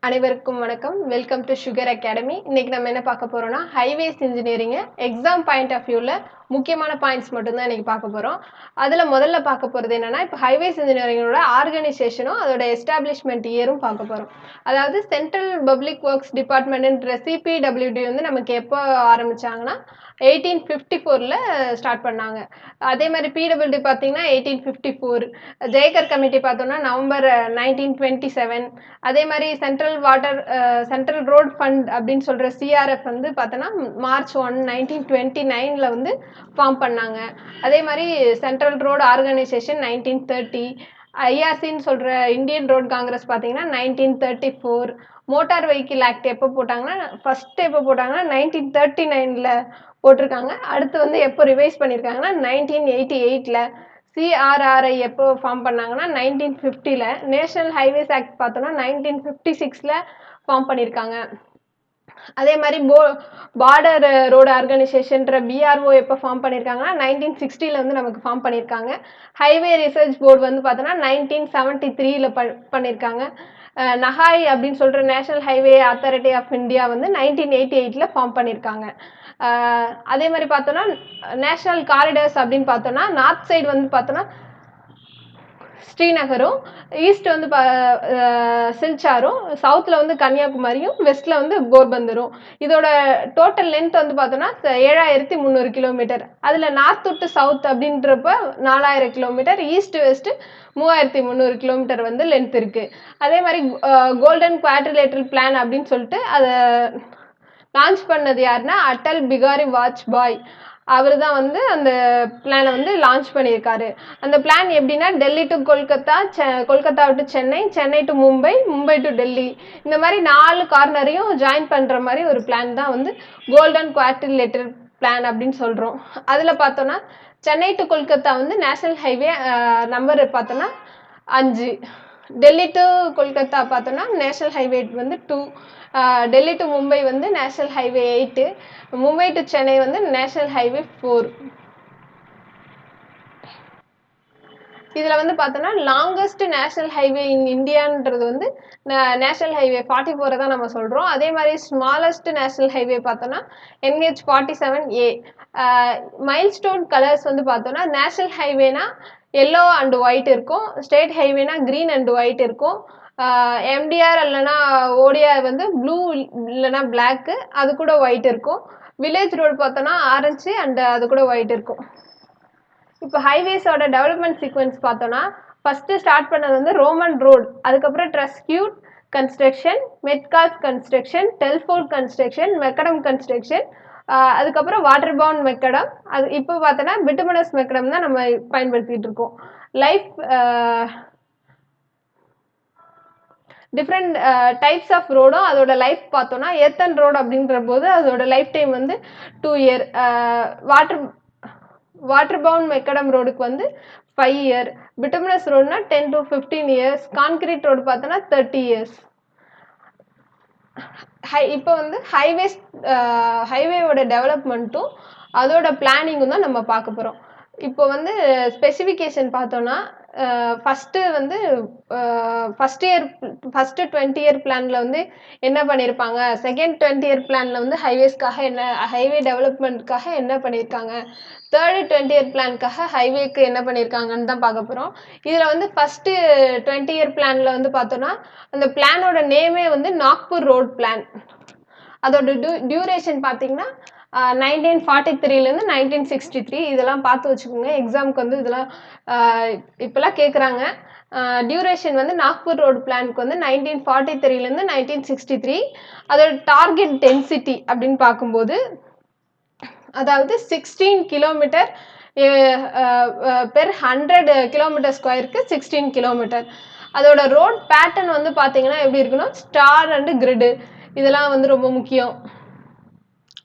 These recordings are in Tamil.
அனைவருக்கும் வணக்கம். Welcome to sugar academy. இன்னைக்கு நம்ம என்ன பார்க்க போறோம்னா highways engineering exam point of வியூல முக்கியமான பாயிண்ட்ஸ் மட்டும்தான் இன்னைக்கு பார்க்க போறோம். அதுல முதல்ல பார்க்க போறது என்னன்னா, இப்போ ஹைவேஸ் இன்ஜினியரிங்கோட ஆர்கனைசேஷனும் அதோட எஸ்டாப்ளிஷ்மெண்ட் இயரும் பார்க்க போறோம். அதாவது சென்ட்ரல் பப்ளிக் ஒர்க்ஸ் டிபார்ட்மெண்ட்ன்ற சிபிடபிள்யூடி வந்து நமக்கு எப்போ ஆரம்பிச்சாங்கன்னா 1854ல ஸ்டார்ட் பண்ணாங்க. அதே மாதிரி பிடபிள்யூடி பார்த்தீங்கன்னா 1854. ஜெயகர் கமிட்டி பார்த்தோம்னா நவம்பர் 1927. அதே மாதிரி சென்ட்ரல் ரோட் ஃபண்ட் அப்படின்னு சொல்ற சிஆர்எஃப் வந்து பார்த்தோன்னா மார்ச் 1, 1929ல வந்து ஃபார்ம் பண்ணாங்க. அதே மாதிரி சென்ட்ரல் ரோடு ஆர்கனைசேஷன் 1930. ஐஆர்சின்னு சொல்ற இந்தியன் ரோட் காங்கிரஸ் பார்த்தீங்கன்னா 1934. மோட்டார் வெஹிக்கிள் ஆக்ட் எப்போ போட்டாங்கன்னா ஃபர்ஸ்ட் எப்போ போட்டாங்கன்னா 1939ல போட்டிருக்காங்க. அடுத்து வந்து எப்போ ரிவைஸ் பண்ணியிருக்காங்கன்னா 1988ல. சிஆர்ஆர்ஐ எப்போ ஃபார்ம் பண்ணாங்கன்னா 1950ல. நேஷனல் ஹைவேஸ் ஆக்ட் பார்த்தோன்னா 1956ல ஃபார்ம் பண்ணியிருக்காங்க. அதே மாதிரி பார்டர் ரோடு ஆர்கனைசேஷன்ற பிஆர்ஓ எப்போ ஃபார்ம் பண்ணியிருக்காங்கன்னா 1960ல வந்து நமக்கு ஃபார்ம் பண்ணியிருக்காங்க. ஹைவே ரிசர்ச் போர்டு வந்து பார்த்தோன்னா 1973ல பண்ணியிருக்காங்க. நஹாய் அப்படின்னு சொல்கிற national highway authority of India வந்து 1988ல ஃபார்ம் பண்ணியிருக்காங்க. அதே மாதிரி பார்த்தோன்னா நேஷனல் காரிடர்ஸ் அப்படின்னு பார்த்தோன்னா நார்த் சைடு வந்து பார்த்தோன்னா ஸ்ரீநகரும், ஈஸ்ட் வந்து சில்சாரும், சவுத்தில் வந்து கன்னியாகுமரியும், வெஸ்ட்டில் வந்து போர்பந்தரும். இதோட டோட்டல் லென்த் வந்து பார்த்தோன்னா 7300 கிலோமீட்டர். அதில் நார்த் டு சவுத் அப்படின்றப்ப 4000 கிலோமீட்டர், ஈஸ்ட் வெஸ்ட் 3300 கிலோமீட்டர் வந்து லென்த் இருக்குது. அதே மாதிரி கோல்டன் குவாட்ரிலேட்டரல் பிளான் அப்படின்னு சொல்லிட்டு அதை லான்ச் பண்ணது யாருன்னா அட்டல் பிகாரி வாஜ்பாய். அவர் தான் வந்து அந்த பிளானை வந்து லான்ச் பண்ணியிருக்காரு. அந்த பிளான் எப்படின்னா Delhi to Kolkata, Kolkata to Chennai, Chennai to Mumbai, Mumbai to Delhi, இந்த மாதிரி 4 கார்னரையும் ஜாயின் பண்ணுற மாதிரி ஒரு பிளான் தான் வந்து கோல்டன் குவாட்ரிலேட்டர் பிளான் அப்படின்னு சொல்கிறோம். அதில் பார்த்தோன்னா சென்னை டு கொல்கத்தா வந்து நேஷனல் ஹைவே நம்பர் பார்த்தோன்னா 5. டெல்லி டு கொல்கத்தா பார்த்தோன்னா நேஷனல் ஹைவே வந்து 2. டெல்லி டு மும்பை வந்து national highway 8. Mumbai to Chennai வந்து நேஷனல் ஹைவே 4. இதில் வந்து பார்த்தோன்னா லாங்கஸ்ட் நேஷனல் ஹைவே இன் இந்தியான்றது வந்து நேஷனல் ஹைவே 44 தான் நம்ம சொல்கிறோம். அதே மாதிரி ஸ்மாலஸ்ட் நேஷனல் ஹைவே பார்த்தோன்னா NH47A. மைல்ஸ்டோன் கலர்ஸ் வந்து பார்த்தோன்னா நேஷனல் ஹைவேனா எல்லோ அண்ட் ஒயிட் இருக்கும், ஸ்டேட் ஹைவேனா க்ரீன் அண்ட் ஒயிட் இருக்கும், எம்டிஆர் இல்லைனா ஓடிஆர் வந்து ப்ளூ இல்லைனா பிளாக்கு, அது கூட ஒயிட் இருக்கும். வில்லேஜ் ரோடு பார்த்தோன்னா ஆரஞ்சு அண்ட் அது கூட ஒயிட் இருக்கும். இப்போ ஹைவேஸோட டெவலப்மெண்ட் சீக்வன்ஸ் பார்த்தோன்னா ஃபஸ்ட்டு ஸ்டார்ட் பண்ணது வந்து ரோமன் ரோடு, அதுக்கப்புறம் ட்ரஸ்கியூட் construction, மெட்காஸ் construction, Telford construction, macadam construction, அதுக்கப்புறம் வாட்டர் பவுண்ட் மெக்கடம். அது இப்போ பார்த்தோன்னா பிட்டுமினஸ் மெக்கடம் தான் நம்ம பயன்படுத்திகிட்டு இருக்கோம். லைஃப் டிஃப்ரெண்ட் டைப்ஸ் ஆஃப் ரோடும் அதோட லைஃப் பார்த்தோன்னா எர்த்தன் ரோடு அப்படின்ற போது அதோட லைஃப் டைம் வந்து 2 இயர். வாட்டர் பவுண்ட் மெக்கடம் ரோடுக்கு வந்து 5 இயர். பிட்டுமினஸ் ரோடுனா 10 to 15 இயர்ஸ். கான்கிரீட் ரோடு பார்த்தோன்னா 30 இயர்ஸ். இப்போ வந்து ஹைவேவோட டெவலப்மெண்ட்டும் அதோட பிளானிங்கும் தான் நம்ம பார்க்க போகிறோம். இப்போ வந்து ஸ்பெசிஃபிகேஷன் பார்த்தோன்னா ஃபஸ்ட்டு 20 இயர் பிளானில் வந்து என்ன பண்ணியிருப்பாங்க, செகண்ட் 20 இயர் பிளானில் வந்து ஹைவே டெவலப்மெண்ட்காக என்ன பண்ணியிருக்காங்க, தேர்டு 20 இயர் பிளானுக்காக ஹைவேக்கு என்ன பண்ணியிருக்காங்கன்னு தான் பார்க்க போகிறோம். இதில் வந்து ஃபஸ்ட்டு 20 இயர் பிளானில் வந்து பார்த்தோன்னா அந்த பிளானோட நேமே வந்து நாக்பூர் ரோட் பிளான். அதோட டியூரேஷன் பார்த்தீங்கன்னா 1943லேருந்து 1963. இதெல்லாம் பார்த்து வச்சுக்கோங்க, எக்ஸாமுக்கு வந்து இதெல்லாம் இப்போல்லாம் கேட்குறாங்க. டியூரேஷன் வந்து நாக்பூர் ரோடு பிளானுக்கு வந்து 1943லேருந்து 1963. அதோட டார்கெட் டென்சிட்டி அப்படின்னு பார்க்கும்போது அதாவது 16 கிலோமீட்டர் பெர் 100 கிலோமீட்டர் ஸ்கொயருக்கு 16 கிலோமீட்டர். அதோட ரோட் பேட்டர்ன் வந்து பார்த்தீங்கன்னா எப்படி இருக்கணும், ஸ்டார் அண்டு கிரிடு, இதெல்லாம் வந்து ரொம்ப முக்கியம்.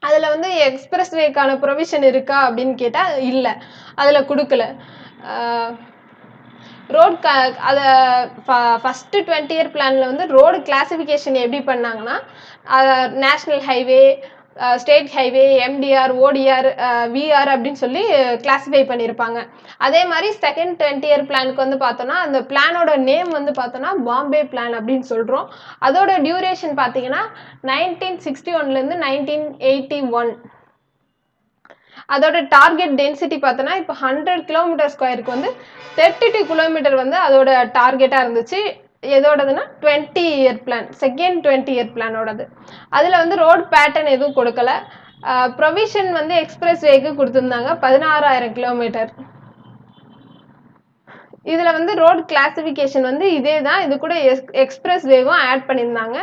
அதில் வந்து எக்ஸ்பிரஸ்வேக்கான ப்ரொவிஷன் இருக்கா அப்படின்னு கேட்டால் இல்லை, அதில் கொடுக்கல. ரோட் அதை ஃபஸ்ட்டு 20 இயர் பிளானில் வந்து ரோடு கிளாசிஃபிகேஷன் எப்படி பண்ணாங்கன்னா national highway, state highway, MDR, ODR, VR அப்படின்னு சொல்லி கிளாஸிஃபை பண்ணியிருப்பாங்க. அதே மாதிரி செகண்ட் 20 இயர் பிளானுக்கு வந்து பார்த்தோன்னா அந்த பிளானோட நேம் வந்து பார்த்தோன்னா பாம்பே பிளான் அப்படின்னு சொல்கிறோம். அதோட டியூரேஷன் பார்த்தீங்கன்னா 1961லேருந்து 1981. அதோட டார்கெட் டென்சிட்டி பார்த்தோன்னா இப்போ 100 கிலோமீட்டர் ஸ்கொயருக்கு வந்து 32 கிலோமீட்டர் வந்து அதோட டார்கெட்டாக இருந்துச்சு. எதோடதுன்னா 20 இயர் பிளான், செகண்ட் 20 இயர் பிளானோடது. அதில் வந்து ரோட் பேட்டர்ன் எதுவும் கொடுக்கல. ப்ரொவிஷன் வந்து எக்ஸ்பிரஸ் வேக்கு கொடுத்துருந்தாங்க 16,000 கிலோமீட்டர். இதில் வந்து ரோட் கிளாசிஃபிகேஷன் வந்து இதே தான், இது கூட எக்ஸ்பிரஸ் வேவும் ஆட் பண்ணியிருந்தாங்க.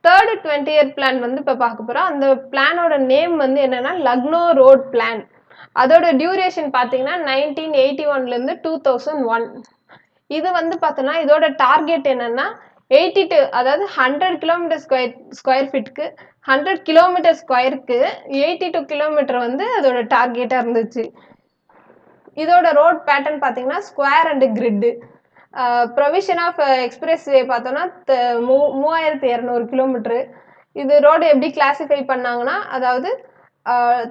தேர்டு 20 இயர் பிளான் வந்து இப்போ பார்க்க போகிறோம். அந்த பிளானோட நேம் வந்து என்னென்னா லக்னோ ரோட் பிளான். அதோட டியூரேஷன் பார்த்தீங்கன்னா 1981லேருந்து 2001. இது வந்து பார்த்தோன்னா இதோட டார்கெட் என்னென்னா 82, அதாவது 100 கிலோமீட்டர் ஸ்கொயர் ஃபீட்டுக்கு 100 கிலோமீட்டர் ஸ்கொயருக்கு 82 கிலோமீட்டர் வந்து அதோட டார்கெட்டாக இருந்துச்சு. இதோட ரோட் பேட்டர்ன் பார்த்தீங்கன்னா square and grid. Provision of expressway பார்த்தோன்னா 3200 கிலோமீட்ரு. இது ரோடு எப்படி கிளாஸிஃபை பண்ணாங்கன்னா, அதாவது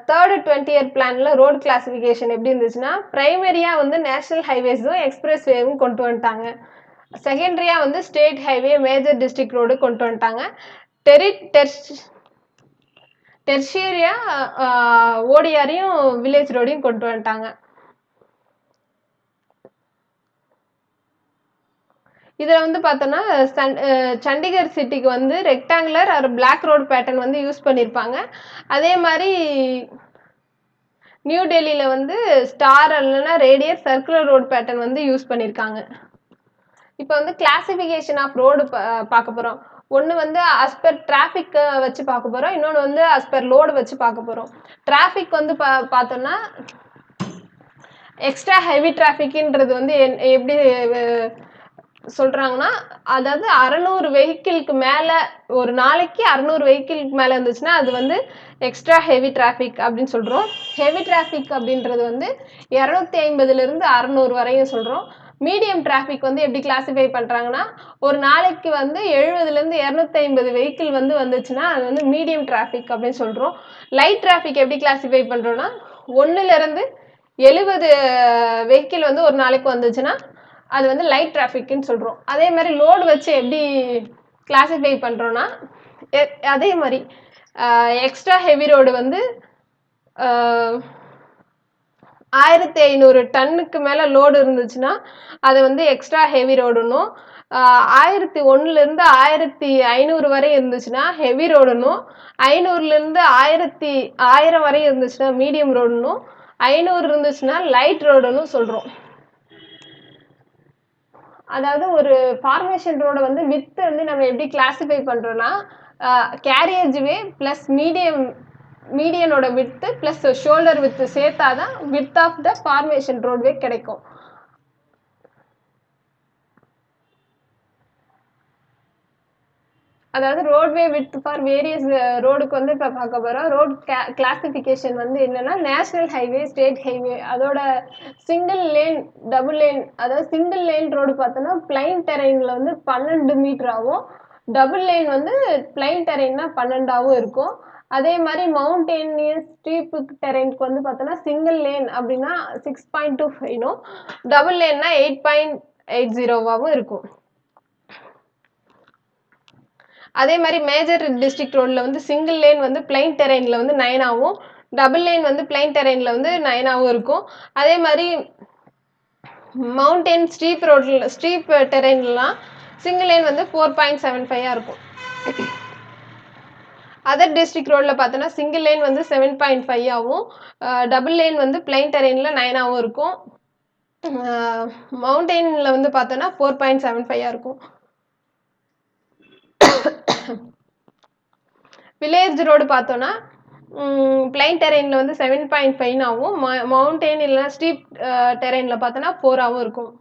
தேர்டு 20 இயர் பிளானில் ரோடு கிளாஸிஃபிகேஷன் எப்படி இருந்துச்சுன்னா, ப்ரைமரியாக வந்து நேஷ்னல் ஹைவேஸும் எக்ஸ்பிரஸ் வேவும் கொண்டு வந்துட்டாங்க. செகண்டரியாக வந்து state highway, major district road கொண்டு வந்துட்டாங்க. டெர்ஷியரியாக ஓடிஆரையும் வில்லேஜ் ரோடையும் கொண்டு வந்துட்டாங்க. இதில் வந்து பார்த்தோன்னா சண்டிகர் சிட்டிக்கு வந்து ரெக்டாங்குலர் ஒரு பிளாக் ரோடு பேட்டர்ன் வந்து யூஸ் பண்ணியிருப்பாங்க. அதே மாதிரி நியூ டெல்லியில் வந்து ஸ்டார் இல்லைன்னா ரேடியஸ் சர்க்குலர் ரோடு பேட்டர்ன் வந்து யூஸ் பண்ணியிருக்காங்க. இப்போ வந்து கிளாசிஃபிகேஷன் ஆஃப் ரோடு பார்க்க போகிறோம். ஒன்று வந்து அஸ்பர் டிராஃபிக்கை வச்சு பார்க்க போகிறோம், இன்னொன்று வந்து அஸ்பர் லோடு வச்சு பார்க்க போகிறோம். டிராஃபிக் வந்து பார்த்தோன்னா எக்ஸ்ட்ரா ஹெவி டிராஃபிக்ன்றது வந்து எப்படி சொல்கிறாங்கன்னா, அதாவது 600 வெஹிக்கிளுக்கு மேலே ஒரு நாளைக்கு 600 வெஹிக்கிளுக்கு மேலே இருந்துச்சுன்னா அது வந்து எக்ஸ்ட்ரா ஹெவி டிராஃபிக் அப்படின்னு சொல்கிறோம். ஹெவி டிராஃபிக் அப்படின்றது வந்து 250லேருந்து 600 வரையும் சொல்கிறோம். மீடியம் டிராஃபிக் வந்து எப்படி கிளாஸிஃபை பண்ணுறாங்கன்னா, ஒரு நாளைக்கு வந்து 70லேருந்து 250 வெஹிக்கிள் வந்து வந்துச்சுன்னா அது வந்து மீடியம் டிராஃபிக் அப்படின்னு சொல்கிறோம். லைட் டிராஃபிக் எப்படி கிளாஸிஃபை பண்ணுறோன்னா, 1லேருந்து 70 வெஹிக்கிள் வந்து ஒரு நாளைக்கு வந்துச்சுன்னா அது வந்து லைட் டிராஃபிக்னு சொல்கிறோம். அதே மாதிரி லோடு வச்சு எப்படி கிளாஸிஃபை பண்ணுறோன்னா, அதே மாதிரி எக்ஸ்ட்ரா ஹெவி ரோடு வந்து 1500 டன்னுக்கு மேலே லோடு இருந்துச்சுன்னா அது வந்து எக்ஸ்ட்ரா ஹெவி ரோடுன்னும், 1001லேருந்து 1500 வரை இருந்துச்சுன்னா ஹெவி ரோடுன்னும், 500லேருந்து 1000 வரை இருந்துச்சுன்னா மீடியம் ரோடுன்னும், 500 இருந்துச்சுன்னா லைட் ரோடுன்னு சொல்கிறோம். அதாவது ஒரு ஃபார்மேஷன் ரோடை வந்து வித்து வந்து நம்ம எப்படி கிளாஸிஃபை பண்ணுறோன்னா, கேரியேஜ் வே ப்ளஸ் மீடியனோட வித்து ப்ளஸ் ஷோல்டர் வித்து சேர்த்தா தான் width of the formation roadway கிடைக்கும். அதாவது ரோட்வே வித் ஃபார் வேரியஸ் ரோடுக்கு வந்து இப்போ பார்க்க போகிறோம். ரோட் கிளாசிஃபிகேஷன் வந்து என்னென்னா, நேஷ்னல் ஹைவே, ஸ்டேட் ஹைவே, அதோட சிங்கிள் லேன், டபுள் லேன். அதாவது சிங்கிள் லேன் ரோடு பார்த்தோன்னா பிளைன் டெரெயினில் வந்து 12 மீட்டராகவும், டபுள் லேன் வந்து பிளைன் டெரெயின்னா 12ஆகவும் இருக்கும். அதே மாதிரி மவுண்டேனியஸ் ஸ்டீப்பு டெரெயினுக்கு வந்து பார்த்தோன்னா சிங்கிள் லேன் அப்படின்னா 6.25னும், டபுள் லேன்னா 8.80வாகவும் இருக்கும். அதே மாதிரி மேஜர் டிஸ்ட்ரிக்ட் ரோடில் வந்து சிங்கிள் லேன் வந்து பிளைன் டெரெயினில் வந்து 9ஆகவும், டபுள் லேன் வந்து பிளைன் டெரெயினில் வந்து 9ஆகவும் இருக்கும். அதே மாதிரி மவுண்டெயின் ஸ்டீப் டெரெயின்லாம் சிங்கிள் லேன் வந்து 4.75ஆக இருக்கும். அதர் டிஸ்ட்ரிக்ட் ரோடில் பார்த்தோன்னா சிங்கிள் லேன் வந்து 7.5ஆகவும், டபுள் லேன் வந்து பிளைன் டெரெயினில் 9ஆகவும் இருக்கும். மவுண்டெயினில் வந்து பார்த்தோன்னா 4.75ஆக இருக்கும். வில்லேஜ் ரோடு பார்த்தோன்னா பிளைன் டெரெயினில் வந்து 7.5ஆகவும், மவுண்டெயின் இல்லைனா ஸ்டீப் டெரெயினில் பார்த்தோன்னா 4ஆகவும் இருக்கும்.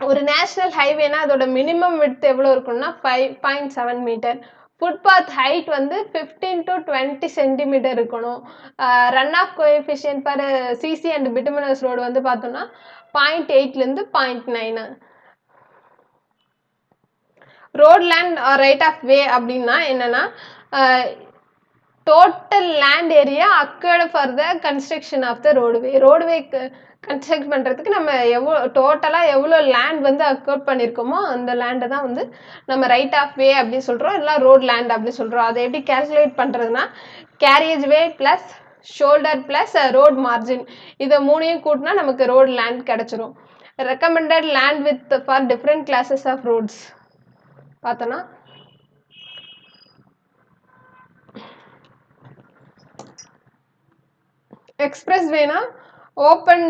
ஒரு நேஷ்னல் ஹைவேனா அதோட மினிமம் விட்த் எவ்வளோ இருக்குன்னா 5.7 மீட்டர். ஃபுட்பாத் ஹைட் வந்து 15 to 20 சென்டிமீட்டர் இருக்கணும். Run off coefficient for CC and bituminous road வந்து பார்த்தோன்னா 0.8லேருந்து 0.9. Road land or right of way அப்படின்னா என்னன்னா total land area accord for the construction of the roadway construct பண்ணுறதுக்கு நம்ம டோட்டலாக எவ்வளோ லேண்ட் வந்து அக்கர்ட் பண்ணியிருக்கோமோ அந்த லேண்டை தான் வந்து நம்ம ரைட் ஆஃப் வே அப்படின்னு சொல்கிறோம், இல்லை ரோட் லேண்ட் அப்படின்னு சொல்கிறோம். அதை எப்படி கேல்குலேட் பண்ணுறதுனா carriageway plus shoulder plus road margin, இதை மூணையும் கூட்டினா நமக்கு ரோடு லேண்ட் கிடச்சிரும். Recommended land width for different classes of roads பார்த்தோன்னா எக்ஸ்பிரஸ் வேனா open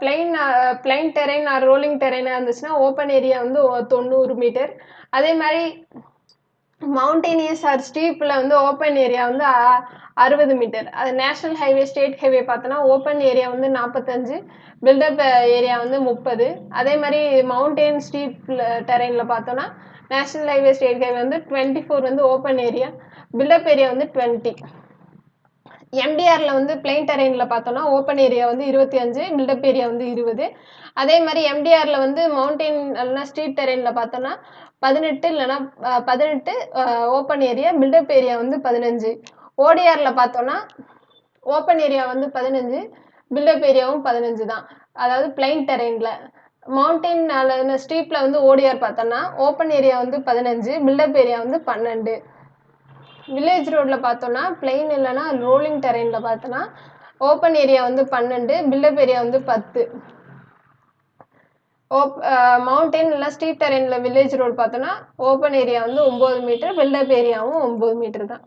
plain terrain or rolling டெரெயினாக இருந்துச்சுன்னா ஓப்பன் ஏரியா வந்து 90 மீட்டர். அதே மாதிரி மவுண்டேனியஸ் ஆர் ஸ்டீப்பில் வந்து ஓப்பன் ஏரியா வந்து 60 மீட்டர். அது நேஷ்னல் ஹைவே ஸ்டேட் ஹைவே பார்த்தோன்னா ஓப்பன் ஏரியா வந்து 45, பில்டப் ஏரியா வந்து 30. அதே மாதிரி மவுண்டெயின் ஸ்டீப் டெரெயினில் பார்த்தோன்னா நேஷ்னல் ஹைவே ஸ்டேட் ஹைவே வந்து 24 வந்து ஓப்பன் ஏரியா, பில்டப் ஏரியா வந்து 20. எம்டிஆரில் வந்து பிளைன் டெரெயினில் பார்த்தோன்னா ஓப்பன் ஏரியா வந்து 25, பில்டப் ஏரியா வந்து 20. அதே மாதிரி எம்டிஆரில் வந்து மவுண்டெயின் இல்லைனா ஸ்ட்ரீட் டெரெயினில் பார்த்தோன்னா 18 இல்லைனா 18 ஓப்பன் ஏரியா, பில்டப் ஏரியா வந்து 15. ஓடிஆரில் பார்த்தோன்னா ஓப்பன் ஏரியா வந்து 15, பில்டப் ஏரியாவும் 15 தான், அதாவது பிளைன் டெரெயினில். மவுண்டெயின் ஸ்ட்ரீட்டில் வந்து ஓடிஆர் பார்த்தோன்னா ஓப்பன் ஏரியா வந்து 15, பில்டப் ஏரியா வந்து 12. வில்லேஜ் ரோடில் பார்த்தோன்னா பிளைன் இல்லைனா ரோலிங் டெரெயினில் பார்த்தோன்னா ஓப்பன் ஏரியா வந்து 12, பில்டப் ஏரியா வந்து 10. மவுண்டெயின் இல்லை ஸ்ட்ரீட் டெரெயினில் வில்லேஜ் ரோடு பார்த்தோன்னா ஓப்பன் ஏரியா வந்து 9 மீட்டர், பில்டப் ஏரியாவும் 9 மீட்டர் தான்.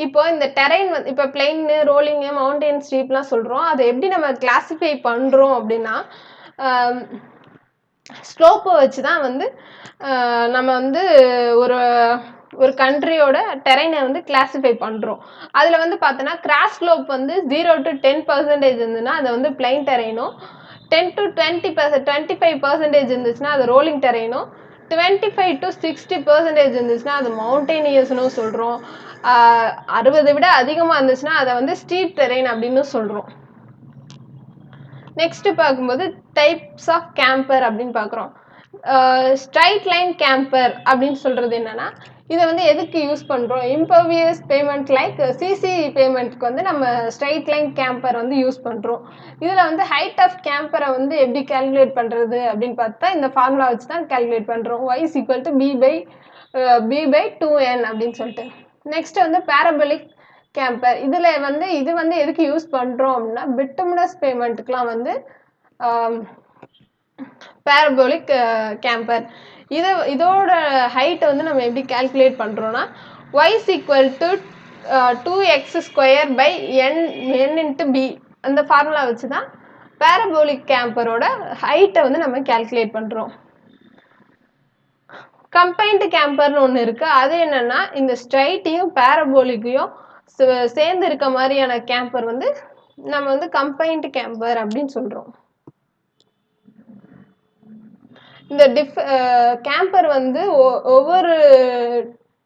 இப்போ இந்த டெரெயின் வந்து இப்போ பிளைன்னு ரோலிங்கு மவுண்டெயின் ஸ்ட்ரீட்லாம் சொல்கிறோம், அதை எப்படி நம்ம கிளாஸிஃபை பண்ணுறோம் அப்படின்னா ஸ்லோப்பை வச்சு தான் வந்து நம்ம வந்து ஒரு கண்ட்ரியோட டெரெயினை வந்து கிளாஸிஃபை பண்ணுறோம். அதில் வந்து பார்த்தோன்னா கிராஸ் ஸ்லோப் வந்து 0 to 10% இருந்ததுன்னா அதை வந்து பிளைன் டெரெயினும், 10 to 25% இருந்துச்சுன்னா அது ரோலிங் டெரெயினும், 25 to 60% இருந்துச்சுன்னா அது மவுண்டெயினியஸ்னு சொல்கிறோம். 60 விட அதிகமாக இருந்துச்சுன்னா அதை வந்து ஸ்டீப் டெரெயின் அப்படின்னு சொல்கிறோம். நெக்ஸ்ட் பார்க்கும்போது டைப்ஸ் ஆஃப் கேம்பர் அப்படின்னு பார்க்குறோம். ஸ்ட்ரைட் லைன் கேம்பர் அப்படின்னு சொல்கிறது என்னென்னா, இதை வந்து எதுக்கு யூஸ் பண்ணுறோம், இம்பர்வியஸ் பேமெண்ட் லைக் சிசி பேமெண்ட்க்கு வந்து நம்ம ஸ்ட்ரைட் லைன் கேம்பர் வந்து யூஸ் பண்ணுறோம். இதில் வந்து ஹைட் ஆஃப் கேம்பரை வந்து எப்படி கேல்குலேட் பண்ணுறது அப்படின்னு பார்த்தா இந்த ஃபார்முலா வச்சு தான் கேல்குலேட் பண்ணுறோம். y = b/2n அப்படின்னு சொல்லிட்டு. நெக்ஸ்ட் வந்து பேரபோலிக் கேம்பர். இது வந்து எதுக்கு யூஸ் பண்ணுறோம் அப்படின்னா பிட்டுமினஸ் பேமெண்ட்டுக்கெலாம் வந்து பேரபோலிக் கேம்பர். இதோட ஹைட்டை வந்து நம்ம எப்படி கால்குலேட் பண்ணுறோன்னா y = 2x² n × b அந்த ஃபார்முலா வச்சு தான் பேரபோலிக் கேம்பரோட ஹைட்டை வந்து நம்ம கால்குலேட் பண்ணுறோம். கம்பைன்டு கேம்பர்னு ஒன்று இருக்குது. அது என்னென்னா இந்த ஸ்ட்ரைட்டையும் பேரபோலிக்கையும் சேர்ந்து இருக்க மாதிரியான கேம்பர் வந்து நம்ம வந்து கம்பைன்டு கேம்பர் அப்படின்னு சொல்கிறோம். இந்த கேம்பர் வந்து ஒவ்வொரு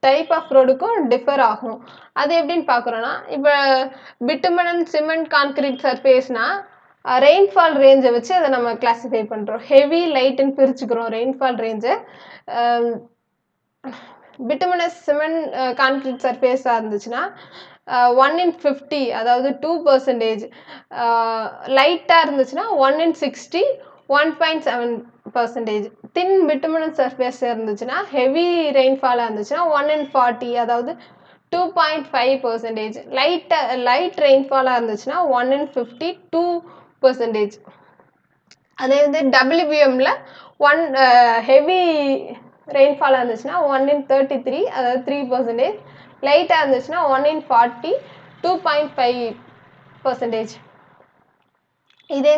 டைப் ஆஃப் ரோடுக்கும் டிஃபர் ஆகும். அது எப்படின்னு பார்க்குறோன்னா இப்போ பிட்டுமினஸ் சிமெண்ட் கான்கிரீட் சர்ஃபேஸ்னா ரெயின்ஃபால் ரேஞ்சை வச்சு அதை நம்ம கிளாஸிஃபை பண்ணுறோம். ஹெவி லைட்டுன்னு பிரிச்சுக்கிறோம் ரெயின்ஃபால் ரேஞ்சை. பிட்டுமினஸ் சிமெண்ட் கான்கிரீட் சர்ஃபேஸாக இருந்துச்சுன்னா 1 in 50, அதாவது 2%. லைட்டாக இருந்துச்சுன்னா 1 in 60, 1.7%. தின் பிட்டுமினஸ் சர்ஃபேஸ் இருந்துச்சுன்னா ஹெவி ரெயின்ஃபாலாக இருந்துச்சுன்னா 1 in 40, அதாவது 2.5%. லைட் ரெயின்ஃபாலாக இருந்துச்சுன்னா 1 in 50, 2%. அதே வந்து WBMல ஹெவி ரெயின்ஃபாலாக இருந்துச்சுன்னா 1 in 33, அதாவது 3%. லைட்டாக இருந்துச்சுன்னா 1 in 40, 2.5%. இதே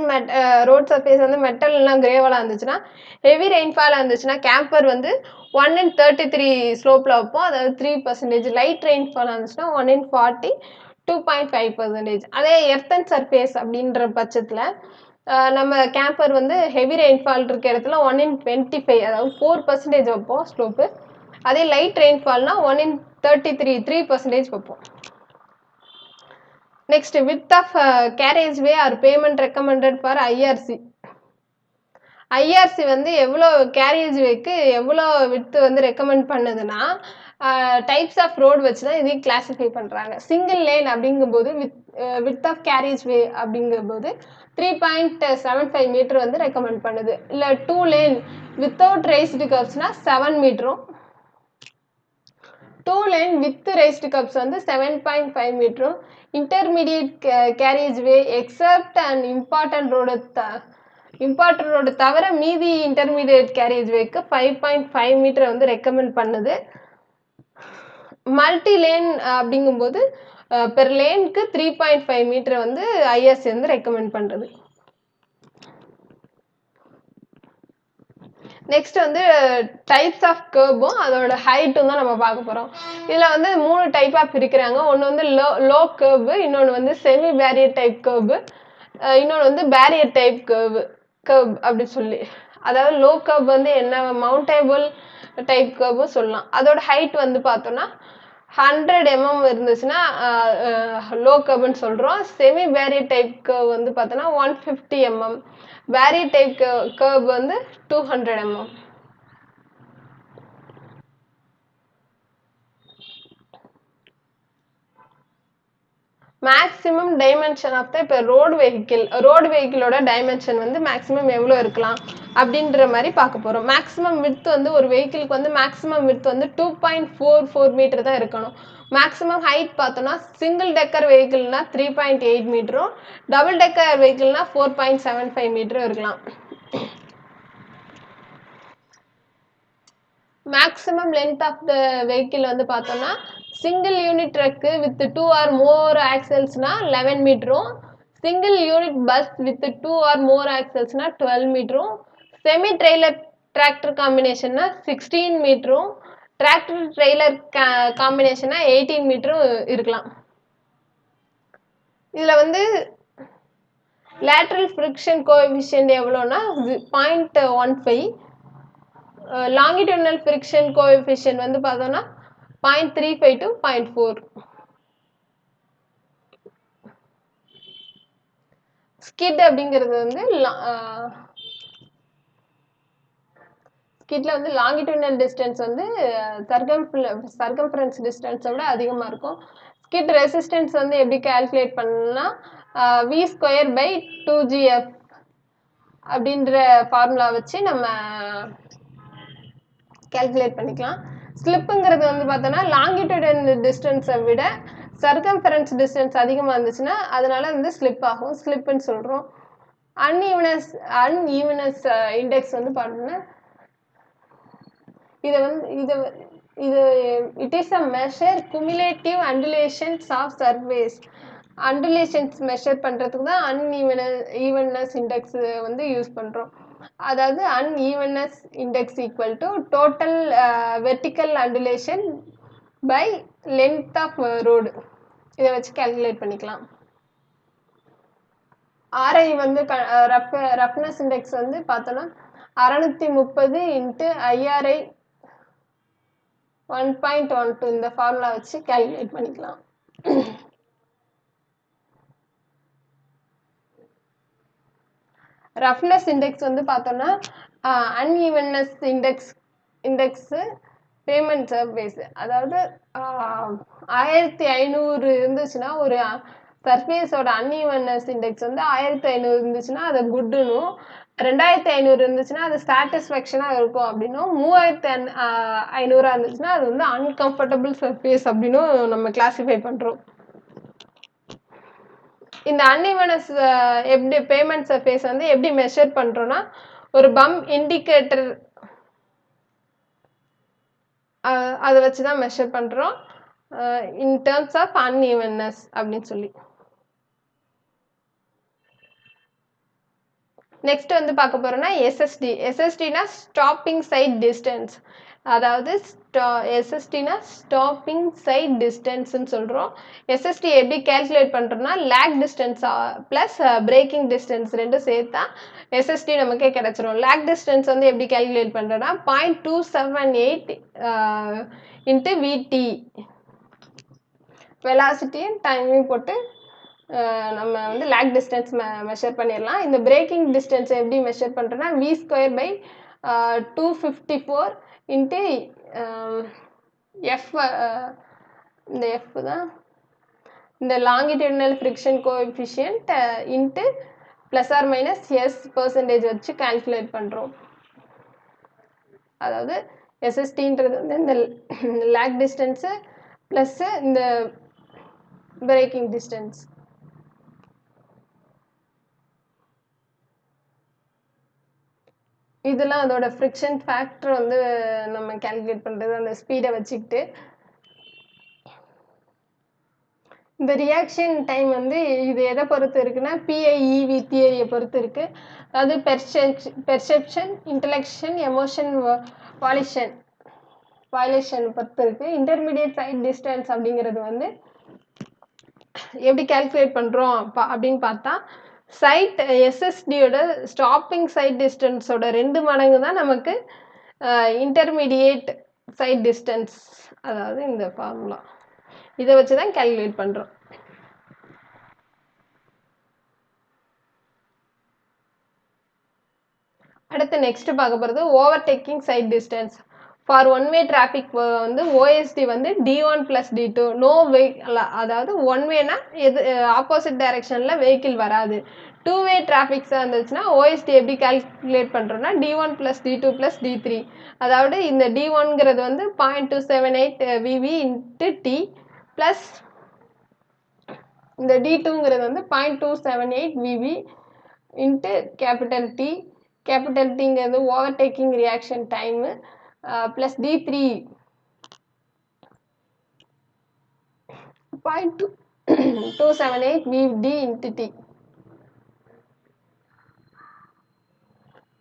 ரோட் சர்ஃபேஸ் வந்து மெட்டல்னா கிரேவலாக இருந்துச்சுன்னா ஹெவி ரெயின்ஃபாலாக இருந்துச்சுன்னா கேம்பர் வந்து 1 in 33 ஸ்லோப்பில் வைப்போம், அதாவது 3%. லைட் ரெயின்ஃபாலாக இருந்துச்சுன்னா 1 in 40, 2.5%. அதே எர்த்தன் சர்ஃபேஸ் அப்படின்ற பட்சத்தில் நம்ம கேம்பர் வந்து ஹெவி ரெயின்ஃபால் இருக்க இடத்துல 1 in 25, அதாவது 4% வைப்போம் ஸ்லோப்பு. அதே லைட் ரெயின்ஃபால்னா 1 in 33, 3% வைப்போம். Next width of carriageway or pavement recommended for IRC. IRC வந்து எவ்வளோ கேரியேஜ் வேக்கு எவ்வளோ விட்த் வந்து ரெக்கமெண்ட் பண்ணுதுன்னா டைப்ஸ் ஆஃப் ரோடு வச்சு தான் இதையும் கிளாஸிஃபை பண்ணுறாங்க. சிங்கிள் லேன் அப்படிங்கும்போது வித் ஆஃப் கேரியேஜ் வே அப்படிங்கும்போது 3.75 மீட்டர் வந்து ரெக்கமெண்ட் பண்ணுது. இல்லை 2 லேன் வித்தவுட் ரேஸ்டு கர்வ்ஸ்னா 7 மீட்டரும், 2 லேன் வித் ரேஸ்டு கர்வ்ஸ் வந்து 7.5 மீட்டரும், intermediate carriageway except and important road தவிர மீதி இன்டர்மீடியட் கேரியேஜ் வேக்கு 5.5 மீட்டர் வந்து ரெக்கமெண்ட் பண்ணுது. மல்டி லேன் அப்படிங்கும்போது பெர் லேனுக்கு 3.5 மீட்டர் வந்து ஐஆர்சி வந்து ரெக்கமெண்ட் பண்ணுறது. நெக்ஸ்ட் வந்து டைப்ஸ் ஆஃப் கர்வும் அதோட ஹைட்டும் தான் நம்ம பார்க்க போகிறோம். இதில் வந்து 3 டைப்பாக பிரிக்கிறாங்க. ஒன்று வந்து லோ கர்வு, இன்னொன்று வந்து செமி பேரியர் டைப் கர்வு, இன்னொன்று வந்து பேரியர் டைப் கர்வ் அப்படி சொல்லி. அதாவது லோ கர்வ் வந்து என்ன மவுண்டேபிள் டைப் கர்வும் சொல்லலாம். அதோட ஹைட் வந்து பார்த்தோன்னா 100 mm இருந்துச்சுன்னா லோ கர்வ்னு சொல்கிறோம். செமி பேரியர் டைப் கர்வ் வந்து பார்த்தோன்னா 150 mm, பேரியர் டைப் கர்வ் வந்து 200 mm. Maximum dimension of the இப்போ ரோடு வெஹிக்கிளோட டைமென்ஷன் வந்து மேக்ஸிமம் எவ்வளோ இருக்கலாம் அப்படின்ற மாதிரி பார்க்க போகிறோம். மேக்ஸிமம் விட்த் வந்து ஒரு வெஹிக்கிளுக்கு வந்து மேக்ஸிமம் விட்த் வந்து 2.44 மீட்டர் தான் இருக்கணும். மேக்ஸிமம் ஹைட் பார்த்தோன்னா சிங்கிள் டெக்கர் வெஹிக்கிள்னா 3.8 மீட்டரும், டபுள் டெக்கர் வெஹிக்கிள்னா 4.75 மீட்டரும் இருக்கலாம். Maximum length of the vehicle வந்து பார்த்தோன்னா single unit truck with 2 or more ஆக்சல்ஸ்னா 11 மீட்டரும், single unit bus with 2 or more ஆக்சல்ஸ்னா 12 மீட்டரும், செமி ட்ரெய்லர் டிராக்டர் காம்பினேஷன்னா 16 மீட்டரும், டிராக்டர் ட்ரெய்லர் காம்பினேஷன்னா 18 மீட்டரும் இருக்கலாம். இதில் வந்து லேட்ரல் ஃப்ரிக்ஷன் கோஎஃபிஷியன்ட் எவ்வளோன்னா 0.15, longitudinal friction coefficient வந்து பார்த்தோம்னா 0.35 to 0.4. ஸ்கிட் அப்படிங்கிறது வந்து ஸ்கிட்ல வந்து லாங்கிடியூடினல் டிஸ்டன்ஸ் வந்து சர்க்கம்ஃபரன்ஸ் டிஸ்டன்ஸை விட அதிகமாக இருக்கும். ஸ்கிட் ரெசிஸ்டன்ஸ் வந்து எப்படி கால்குலேட் பண்ணணும்னா V²/2GF அப்படின்ற ஃபார்முலா வச்சு நம்ம கால்குலேட் பண்ணிக்கலாம். ஸ்லிப்புங்கிறது வந்து பார்த்தோன்னா லாங்கிடியூடினல் டிஸ்டன்ஸை விட சர்க்கம்ஃபரன்ஸ் டிஸ்டன்ஸ் அதிகமாக இருந்துச்சுன்னா அதனால வந்து ஸ்லிப் ஆகும், ஸ்லிப்புன்னு சொல்கிறோம். அன்ஈவனஸ் இண்டெக்ஸ் வந்து பார்த்தோன்னா it is a measure cumulative undulations of surface. Undulations measure பண்ணுறதுக்கு தான் ஈவன்னஸ் இண்டெக்ஸ் வந்து யூஸ் பண்ணுறோம். அதாவது unevenness index equal to total vertical undulation by length of road. இதை வச்சு கால்குலேட் பண்ணிக்கலாம். ஆர்ஐ வந்து ரஃப்னஸ் இண்டெக்ஸ் வந்து பார்த்தோன்னா 630 × IRI 1.12 இந்த ஃபார்முலா வச்சு கால்குலேட் பண்ணிக்கலாம். ரஃப்னஸ் இண்டெக்ஸ் வந்து பார்த்தோன்னா அன்ஈவன்னஸ் இண்டெக்ஸு பேமெண்ட் சர்ஃபேஸ். அதாவது 1500 இருந்துச்சுன்னா ஒரு சர்ஃபேஸோட அன்ஈவன்னஸ் இண்டெக்ஸ் வந்து 1500 இருந்துச்சுன்னா அதை குட்டுனும், 2500 இருந்துச்சுன்னா அது சாட்டிஸ்ஃபேக்ஷனாக இருக்கும் அப்படின்னும், 3500 இருந்துச்சுன்னா அது வந்து அன்கம்ஃபர்டபுள் சர்ஃபேஸ் அப்படின்னும் நம்ம கிளாஸிஃபை பண்ணுறோம். இந்த அன்ஈவனஸ் எப்படி பேமெண்ட் சர்ஃபேஸ் வந்து எப்படி மெஷர் பண்ணுறோன்னா ஒரு பம்ப் இண்டிகேட்டர் அதை வச்சு தான் மெஷர் பண்ணுறோம் இன் டேர்ம்ஸ் ஆஃப் அன்ஈவன்னஸ் அப்படின்னு சொல்லி. நெக்ஸ்ட் வந்து பார்க்க போகிறோன்னா எஸ்எஸ்டினா ஸ்டாப்பிங் சைட் டிஸ்டன்ஸ். அதாவது எஸ்எஸ்டினா ஸ்டாப்பிங் சைட் டிஸ்டன்ஸ்ன்னு சொல்கிறோம். எஸ்எஸ்டி எப்படி கேல்குலேட் பண்ணுறோம்னா lag distance plus braking distance ரெண்டும் சேர்த்தா எஸ்எஸ்டி நமக்கே கிடச்சிரும். லேக் டிஸ்டன்ஸ் வந்து எப்படி கேல்குலேட் பண்ணுறோன்னா 0.278 × VT வெலாசிட்டியும் டைமையும் போட்டு நம்ம வந்து லேக் டிஸ்டன்ஸ் மெஷர் பண்ணிடலாம். இந்த பிரேக்கிங் டிஸ்டன்ஸ் எப்படி மெஷர் பண்ணுறோன்னா v² / 254 இன்ட்டு எஃப், இந்த எஃப் தான் இந்த longitudinal friction coefficient into ±s% வச்சு கால்குலேட் பண்ணுறோம். அதாவது எஸ்எஸ்டின்றது வந்து இந்த லேக் டிஸ்டன்ஸு ப்ளஸ்ஸு இந்த பிரேக்கிங் டிஸ்டன்ஸ். இதெல்லாம் அதோட ஃப்ரிக்ஷன் ஃபேக்டர் வந்து நம்ம கால்குலேட் பண்ணுறது அந்த ஸ்பீடை வச்சுக்கிட்டு. இந்த ரியாக்ஷன் டைம் வந்து இது எதை பொறுத்து இருக்குன்னா பிஐஇவி தியரியை பொறுத்து இருக்குது. அதாவது பெர்செப்ஷன், இன்டலெக்ஷன், எமோஷன், வாய்லேஷன் பொறுத்து இருக்குது. இன்டர்மீடியட் சைட் டிஸ்டன்ஸ் அப்படிங்கிறது வந்து எப்படி கால்குலேட் பண்ணுறோம் அப்படின்னு பார்த்தா சைட் எஸ்எஸ்டியோட ஸ்டாப்பிங் சைட் டிஸ்டன்ஸோட 2 மடங்கு தான் நமக்கு இன்டர்மீடியேட் சைட் டிஸ்டன்ஸ். அதாவது இந்த ஃபார்முலா இதை வச்சு தான் கால்குலேட் பண்ணுறோம். அடுத்து நெக்ஸ்ட் பார்க்க போகிறது overtaking sight distance for one way traffic வந்து ஓஎஸ்டி வந்து D1 + D2 நோ வெஹிக்கிள். அதாவது ஒன்-வேனா எது ஆப்போசிட் டைரக்ஷனில் வெஹிக்கிள் வராது. 2-வே டிராஃபிக்ஸாக இருந்துச்சுன்னா ஓஎஸ்டி எப்படி கால்குலேட் பண்ணுறோன்னா D1 + D2 + D3. அதாவது இந்த D1ங்கிறது வந்து 0.278 VV × T ப்ளஸ் இந்த D2ங்கிறது வந்து 0.278 VV × T. கேபிட்டல் Tங்கிறது overtaking reaction time plus D3 0.278 VD × T,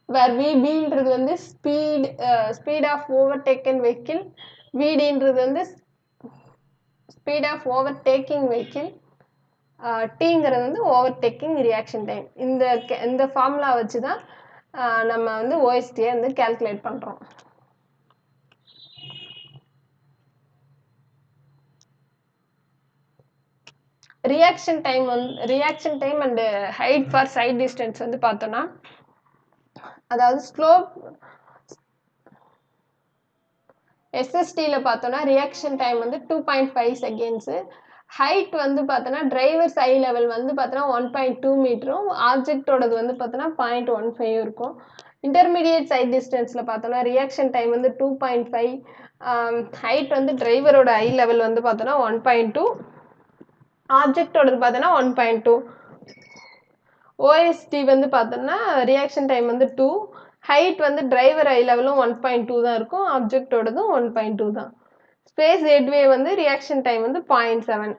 where VBன்றது வந்து ஸ்பீட் ஆஃப் ஓவர்டேக்கன் வெஹிக்கிள், VDன்றது வந்து ஸ்பீட் ஆஃப் ஓவர்டேக்கிங் வெஹிக்கிள், Tங்கிறது வந்து ஓவர்டேக்கிங் ரியாக்ஷன் டைம். இந்த ஃபார்முலா வச்சு தான் நம்ம வந்து ஓஎஸ்டியை வந்து கால்குலேட் பண்ணுறோம். Reaction time and height for sight distance வந்து பார்த்தோன்னா அதாவது ஸ்லோப் எஸ்எஸ்டியில் பார்த்தோன்னா ரியாக்ஷன் டைம் வந்து 2.5 செகண்ட்ஸு. ஹைட் வந்து பார்த்தோன்னா டிரைவர்ஸ் ஐ லெவல் வந்து பார்த்தோன்னா 1.2 மீட்டரும் ஆப்ஜெக்டோடது வந்து பார்த்தோன்னா 0.15 இருக்கும். இன்டர்மீடியட் சைட் டிஸ்டன்ஸில் பார்த்தோன்னா ரியாக்ஷன் டைம் வந்து 2.5, ஹைட் வந்து டிரைவரோட ஐ லெவல் வந்து பார்த்தோன்னா 1.2, ஆப்ஜெக்டோடது பார்த்தோன்னா 1.2. ஓஎஸ்டி வந்து பார்த்தோன்னா ரியாக்ஷன் டைம் வந்து 2, ஹைட் வந்து டிரைவர் ஐ லெவலும் 1.2 தான் இருக்கும், ஆப்ஜெக்டோடதும் 1.2 தான். ஸ்பேஸ் ஹெட்வே வந்து ரியாக்ஷன் டைம் வந்து 0.7.